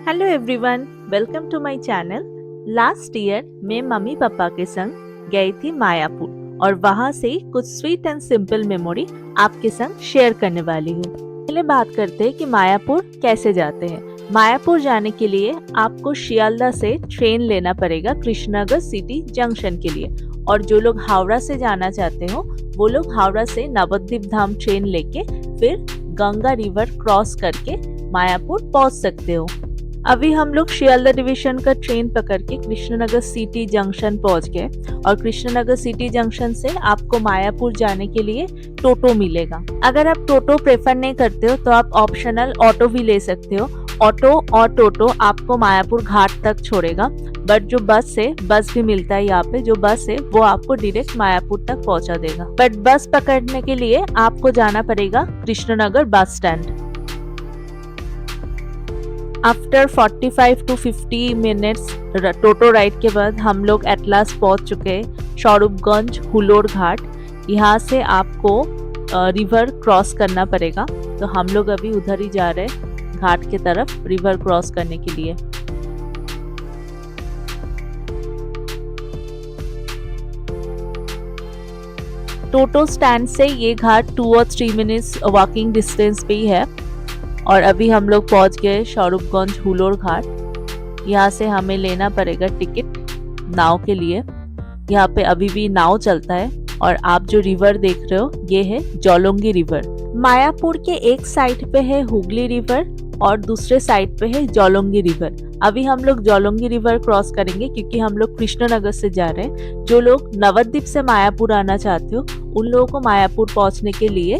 Hello everyone, welcome to my channel. Last year मैं mummy papa के संग गई थी मायापुर और वहाँ से कुछ स्वीट एंड सिंपल मेमोरी आपके संग शेयर करने वाली हूँ। पहले बात करते हैं कि मायापुर कैसे जाते हैं। मायापुर जाने के लिए आपको शियालदह से ट्रेन लेना पड़ेगा कृष्णनगर सिटी जंक्शन के लिए, और जो लोग हावड़ा से जाना चाहते हो वो लोग हावड़ा से नवद्वीप धाम ट्रेन लेके फिर गंगा रिवर क्रॉस करके मायापुर पहुंच सकते हो। अभी हम लोग शियालदह डिवीजन का ट्रेन पकड़ के कृष्णनगर सिटी जंक्शन पहुंच गए, और कृष्णनगर सिटी जंक्शन से आपको मायापुर जाने के लिए टोटो मिलेगा। अगर आप टोटो प्रेफर नहीं करते हो तो आप ऑप्शनल ऑटो भी ले सकते हो। ऑटो और टोटो आपको मायापुर घाट तक छोड़ेगा, बट जो बस भी मिलता है यहाँ पे, जो बस है वो आपको डायरेक्ट मायापुर तक पहुंचा देगा। बट बस पकड़ने के लिए आपको जाना पड़ेगा Krishnanagar bus stand. After 45 to 50 minutes toto ride के बाद हम लोग एट लास्ट पहुंच चुके हैं स्वरूपगंज हुलोर घाट। यहाँ से आपको रिवर क्रॉस करना पड़ेगा, तो हम लोग अभी उधर ही जा रहे हैं घाट के तरफ रिवर क्रॉस करने के लिए। टोटो स्टैंड से ये घाट 2 और 3 मिनट्स वॉकिंग डिस्टेंस पे ही है, और अभी हम लोग पहुंच गए स्वरूपगंज हुलोर घाट। यहाँ से हमें लेना पड़ेगा टिकट नाव के लिए। यहाँ पे अभी भी नाव चलता है, और आप जो रिवर देख रहे हो ये है जोलोंगी रिवर। मायापुर के एक साइड पे है हुगली रिवर और दूसरे साइड पे है जोलोंगी रिवर। अभी हम लोग जोलोंगी रिवर क्रॉस करेंगे क्योंकि हम लोग कृष्णनगर से जा रहे हैं। जो लोग नवद्वीप से मायापुर आना चाहते हो उन लोगों को मायापुर पहुंचने के लिए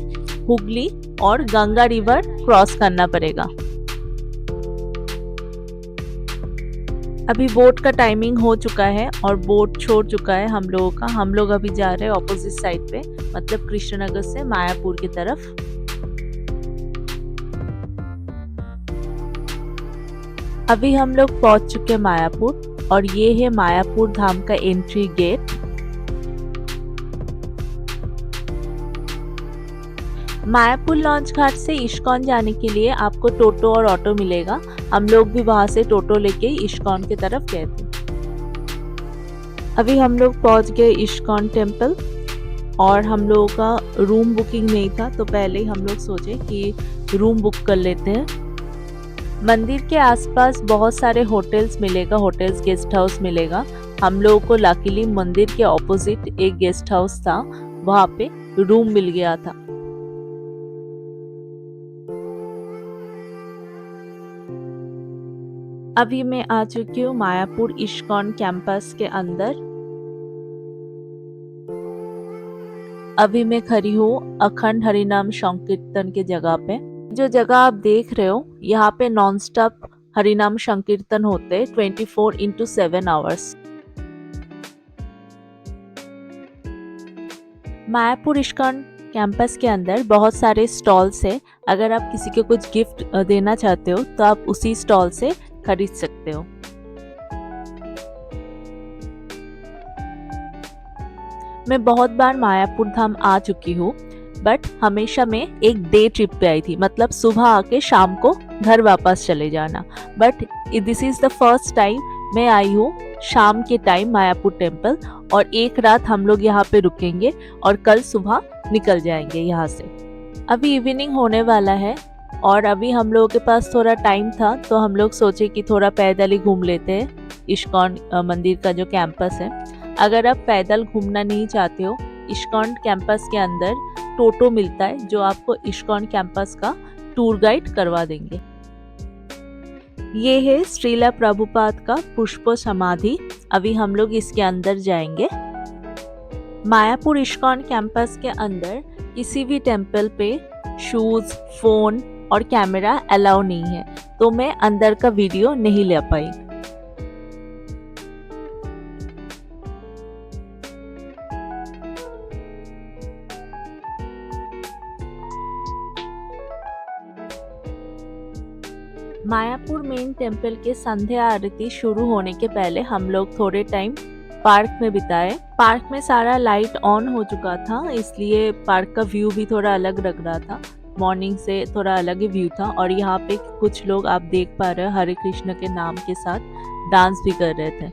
हुगली और गंगा रिवर क्रॉस करना पड़ेगा। अभी बोट का टाइमिंग हो चुका है और बोट छोड़ चुका है हम लोगों का। हम लोग अभी जा रहे हैं ऑपोजिट साइड पे, मतलब कृष्णनगर से मायापुर की तरफ। अभी हम लोग पहुंच चुके हैं मायापुर, और ये है मायापुर धाम का एंट्री गेट। मायापुर लॉन्च घाट से इस्कॉन जाने के लिए आपको टोटो और ऑटो मिलेगा। हम लोग भी वहां से टोटो लेके इस्कॉन की तरफ गए थे। अभी हम लोग पहुंच गए इस्कॉन टेम्पल, और हम लोगों का रूम बुकिंग नहीं था तो पहले ही हम लोग सोचे कि रूम बुक कर लेते हैं। मंदिर के आसपास बहुत सारे होटल्स मिलेगा, होटल्स गेस्ट हाउस मिलेगा। हम लोगों को लकीली मंदिर के ऑपोजिट एक गेस्ट हाउस था, वहां पे रूम मिल गया था। अभी मैं आ चुकी हूँ मायापुर इस्कॉन कैंपस के अंदर। अभी मैं खड़ी हूँ अखंड हरिनाम संकीर्तन के जगह पे। जो जगह आप देख रहे हो यहाँ पे नॉन स्टॉप हरिनाम संकीर्तन होते हैं 24/7 आवर्स। मायापुर इस्कॉन कैंपस के अंदर बहुत सारे स्टॉल्स है। अगर आप किसी को कुछ गिफ्ट देना चाहते हो तो आप उसी स्टॉल से खरीद सकते हो। मैं बहुत बार मायापुर धाम आ चुकी हूँ, बट हमेशा मैं एक डे ट्रिप पे आई थी, मतलब सुबह आके शाम को घर वापस चले जाना। But this is the first time मैं आई हूँ शाम के टाइम मायापुर टेम्पल, और एक रात हम लोग यहाँ पे रुकेंगे और कल सुबह निकल जाएंगे यहाँ से। अभी इवनिंग होने वाला है, और अभी हम लोगों के पास थोड़ा टाइम था तो हम लोग सोचे कि थोड़ा पैदल ही घूम लेते हैं इस्कॉन मंदिर का जो कैंपस है। अगर आप पैदल घूमना नहीं चाहते हो, इस्कॉन कैंपस के अंदर टोटो मिलता है जो आपको इस्कॉन कैंपस का टूर गाइड करवा देंगे। ये है श्रीला प्रभुपाद का पुष्प समाधि। अभी हम लोग इसके अंदर जाएंगे। मायापुर इस्कॉन कैंपस के अंदर किसी भी टेम्पल पे शूज, फोन और कैमरा अलाउ नहीं है, तो मैं अंदर का वीडियो नहीं ले पाई। मायापुर मेन टेम्पल के संध्या आरती शुरू होने के पहले हम लोग थोड़े टाइम पार्क में बिताए। पार्क में सारा लाइट ऑन हो चुका था, इसलिए पार्क का व्यू भी थोड़ा अलग लग रहा था। मॉर्निंग से थोड़ा अलग ही व्यू था। और यहाँ पे कुछ लोग आप देख पा रहे हो हरे कृष्ण के नाम के साथ डांस भी कर रहे थे।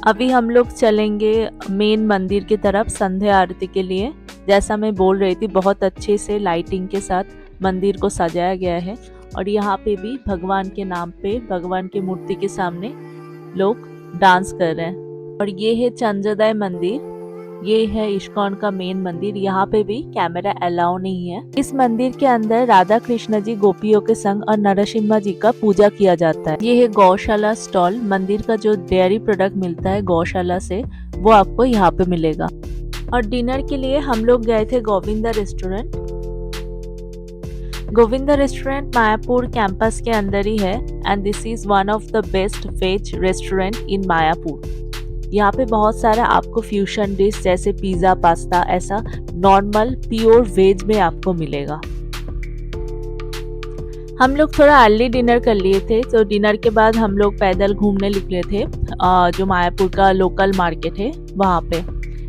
अभी हम लोग चलेंगे मेन मंदिर की तरफ संध्या आरती के लिए। जैसा मैं बोल रही थी, बहुत अच्छे से लाइटिंग के साथ मंदिर को सजाया गया है। और यहाँ पे भी भगवान के नाम पे भगवान की मूर्ति के सामने लोग डांस कर रहे हैं। और ये है चंद्रोदय मंदिर, ये है इस्कॉन का मेन मंदिर। यहाँ पे भी कैमरा अलाउ नहीं है। इस मंदिर के अंदर राधा कृष्ण जी गोपियों के संग और नरसिम्हा जी का पूजा किया जाता है। ये है गौशाला स्टॉल। मंदिर का जो डेयरी प्रोडक्ट मिलता है गौशाला से, वो आपको यहाँ पे मिलेगा। और डिनर के लिए हम लोग गए थे Govinda restaurant. Govinda restaurant Mayapur campus के अंदर ही है and this is one of the best veg restaurant in Mayapur. यहाँ पे बहुत सारा आपको फ्यूशन डिश जैसे पिज्जा, पास्ता ऐसा नॉर्मल प्योर वेज में आपको मिलेगा। हम लोग थोड़ा अर्ली डिनर कर लिए थे, तो डिनर के बाद हम लोग पैदल घूमने निकले थे जो मायापुर का लोकल मार्केट है वहाँ पे।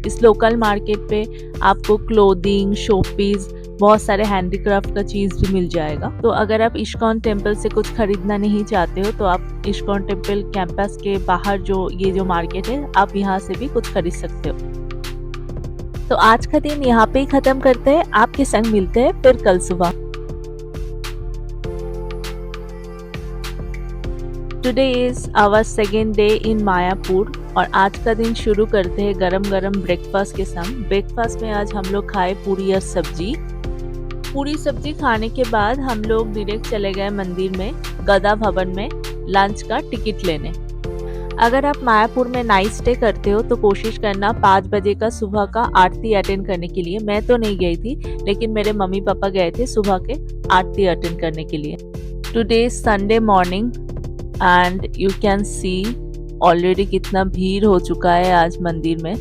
इस लोकल मार्केट पे आपको क्लोथिंग, शोपीस, बहुत सारे हैंडीक्राफ्ट का चीज भी मिल जाएगा। तो अगर आप इस्कॉन टेम्पल से कुछ खरीदना नहीं चाहते हो तो आप इस्कॉन टेम्पल कैंपस के बाहर जो मार्केट है, आप यहाँ से भी कुछ खरीद सकते हो। तो आज का दिन यहाँ पे ही खत्म करते हैं। आपके संग मिलते हैं फिर कल सुबह। Today is our second day in Mayapur और आज का दिन शुरू करते हैं गरम गरम ब्रेकफास्ट के संग। ब्रेकफास्ट में आज हम लोग खाए पूरी और सब्जी। पूरी सब्जी खाने के बाद हम लोग डायरेक्ट चले गए मंदिर में, गदा भवन में लंच का टिकट लेने। अगर आप मायापुर में नाइट स्टे करते हो तो कोशिश करना 5 बजे का सुबह का आरती अटेंड करने के लिए। मैं तो नहीं गई थी, लेकिन मेरे मम्मी पापा गए थे सुबह के आरती अटेंड करने के लिए। Today Sunday morning and you can see already कितना भीड़ हो चुका है आज मंदिर में।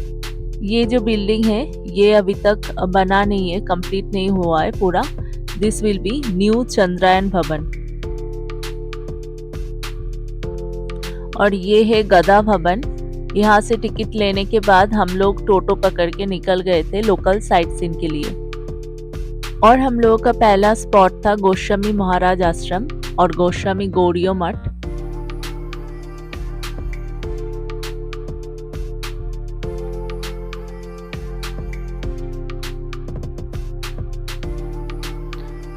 ये जो बिल्डिंग है ये अभी तक बना नहीं है, कंप्लीट नहीं हुआ है पूरा। This will be new Chandrayan Bhavan. और ये है गदा भवन। यहाँ से टिकट लेने के बाद हम लोग टोटो पकड़ के निकल गए थे लोकल साइट सीन के लिए। और हम लोगों का पहला स्पॉट था गोस्वामी महाराज आश्रम और गोस्वामी गौड़ियो मठ।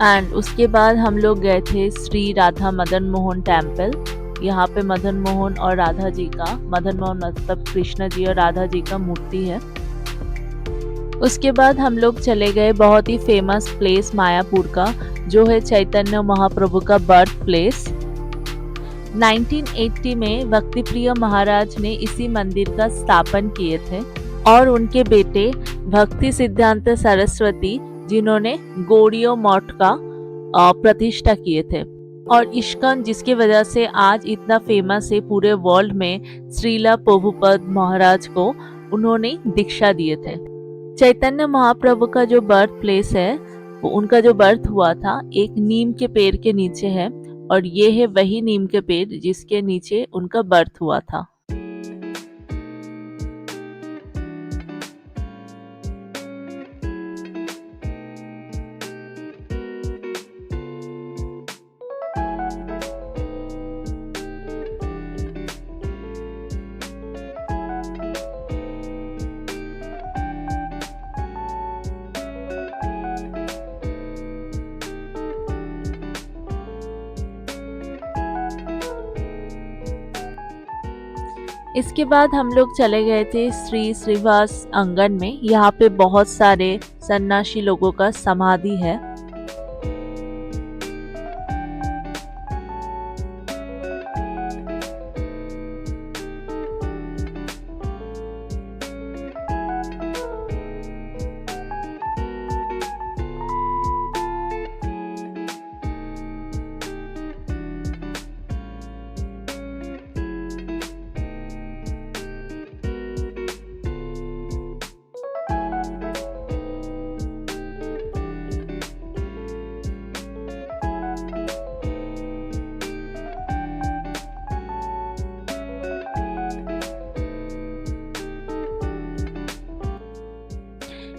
एंड उसके बाद हम लोग गए थे श्री राधा मदन मोहन टेम्पल। यहाँ पे मदन मोहन और राधा जी का, मदन मोहन मतलब कृष्ण जी और राधा जी का मूर्ति है। उसके बाद हम लोग चले गए बहुत ही फेमस प्लेस मायापुर का, जो है चैतन्य महाप्रभु का बर्थ प्लेस। 1980 में भक्ति प्रिय महाराज ने इसी मंदिर का स्थापन किए थे और उनके बेटे भक्ति सिद्धांत सरस्वती जिन्होंने गौड़ियो मठ का प्रतिष्ठा किए थे। और इस्कॉन जिसकी वजह से आज इतना फेमस है पूरे वर्ल्ड में, श्रीला प्रभुपद महाराज को उन्होंने दीक्षा दिए थे। चैतन्य महाप्रभु का जो बर्थ प्लेस है, वो उनका जो बर्थ हुआ था एक नीम के पेड़ के नीचे है और ये है वही नीम के पेड़ जिसके नीचे उनका बर्थ हुआ था। इसके बाद हम लोग चले गए थे श्री श्रीवास आंगन में। यहाँ पे बहुत सारे सन्यासी लोगों का समाधि है।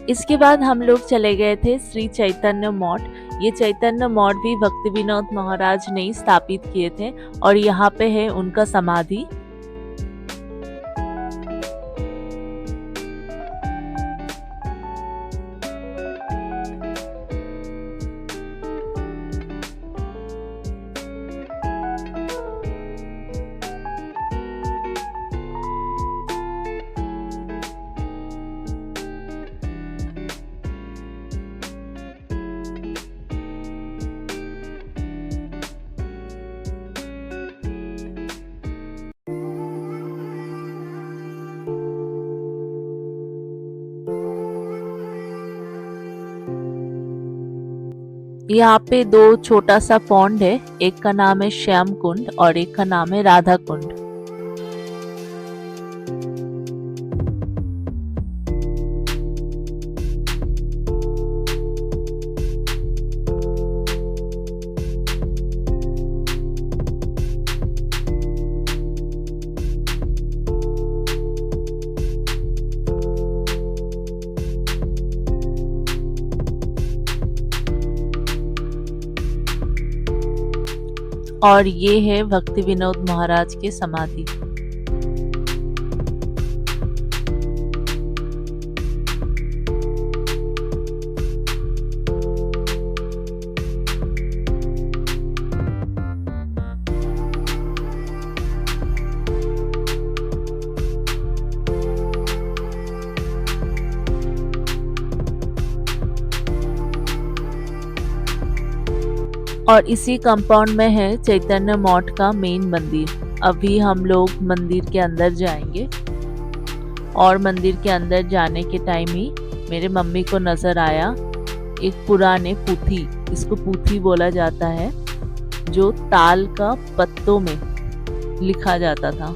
इसके बाद हम लोग चले गए थे श्री चैतन्य मठ। ये चैतन्य मठ भी भक्ति विनोद महाराज ने ही स्थापित किए थे और यहाँ पे है उनका समाधि। यहाँ पे दो छोटा सा पॉन्ड है, एक का नाम है श्याम कुंड और एक का नाम है राधा कुंड। और ये है भक्ति विनोद महाराज की समाधि। और इसी कंपाउंड में है चैतन्य मठ का मेन मंदिर। अभी हम लोग मंदिर के अंदर जाएंगे और मंदिर के अंदर जाने के टाइम ही मेरे मम्मी को नज़र आया एक पुराने पुथी, इसको पुथी बोला जाता है, जो ताल का पत्तों में लिखा जाता था।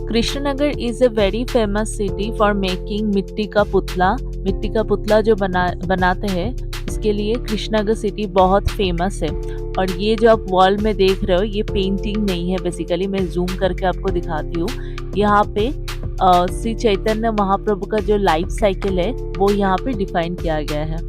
Krishnanagar is a very famous city for making मिट्टी का पुतला। मिट्टी का पुतला जो बनाते हैं उसके लिए कृष्णनगर सिटी बहुत फेमस है। और ये जो आप वॉल में देख रहे हो ये पेंटिंग नहीं है, बेसिकली मैं जूम करके आपको दिखाती हूँ। यहाँ पे श्री चैतन्य महाप्रभु का जो लाइफ साइकिल है वो यहाँ पे डिफाइन किया गया है।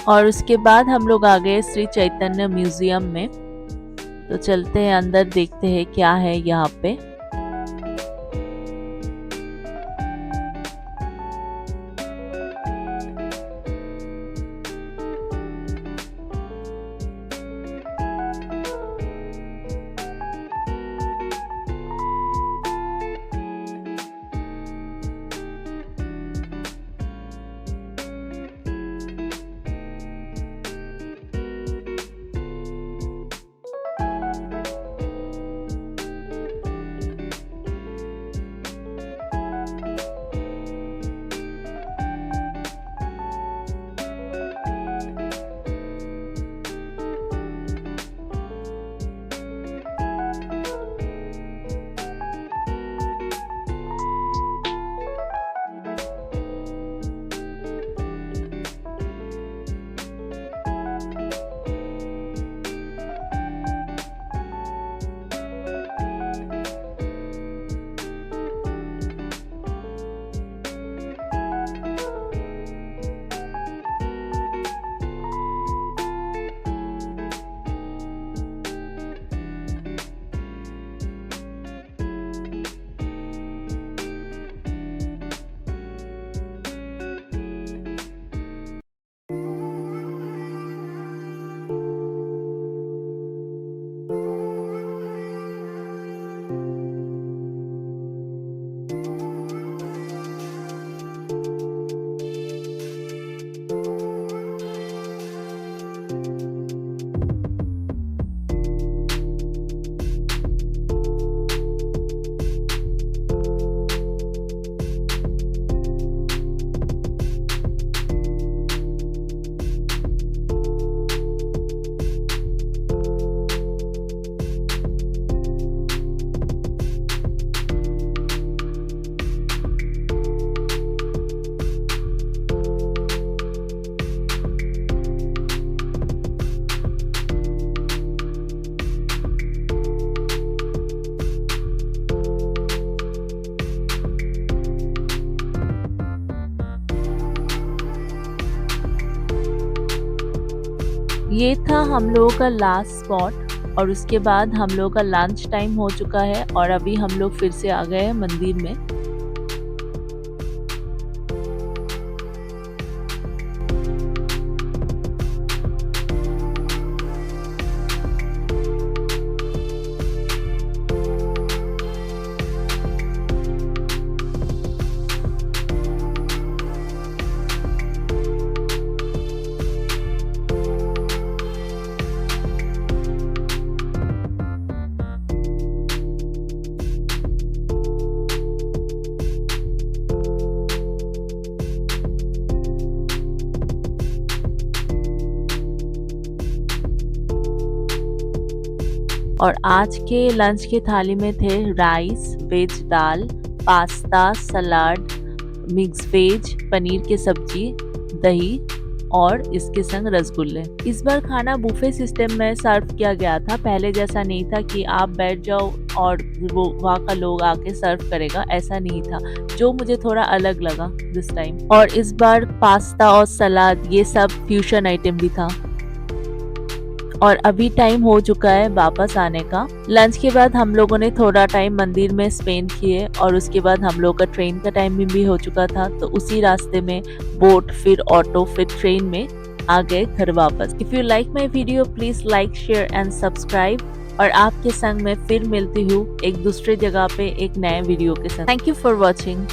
और उसके बाद हम लोग आ गए श्री चैतन्य म्यूजियम में। तो चलते हैं अंदर, देखते हैं क्या है यहाँ पे। ये था हम लोगों का लास्ट स्पॉट और उसके बाद हम लोगों का लंच टाइम हो चुका है और अभी हम लोग फिर से आ गए हैं मंदिर में। और आज के लंच के थाली में थे राइस, वेज दाल, पास्ता, सलाद, मिक्स वेज, पनीर की सब्जी, दही और इसके संग रसगुल्ले। इस बार खाना बुफे सिस्टम में सर्व किया गया था। पहले जैसा नहीं था कि आप बैठ जाओ और वो वहाँ का लोग आके सर्व करेगा, ऐसा नहीं था, जो मुझे थोड़ा अलग लगा दिस टाइम। और इस बार पास्ता और सलाद ये सब फ्यूजन आइटम भी था। और अभी टाइम हो चुका है वापस आने का। लंच के बाद हम लोगों ने थोड़ा टाइम मंदिर में स्पेंड किए और उसके बाद हम लोग का ट्रेन का टाइम भी हो चुका था, तो उसी रास्ते में बोट, फिर ऑटो, फिर ट्रेन में आ गए घर वापस। If you like my video please like, share and subscribe. और आपके संग में फिर मिलती हूँ एक दूसरे जगह पे एक नए वीडियो के साथ। Thank you for watching.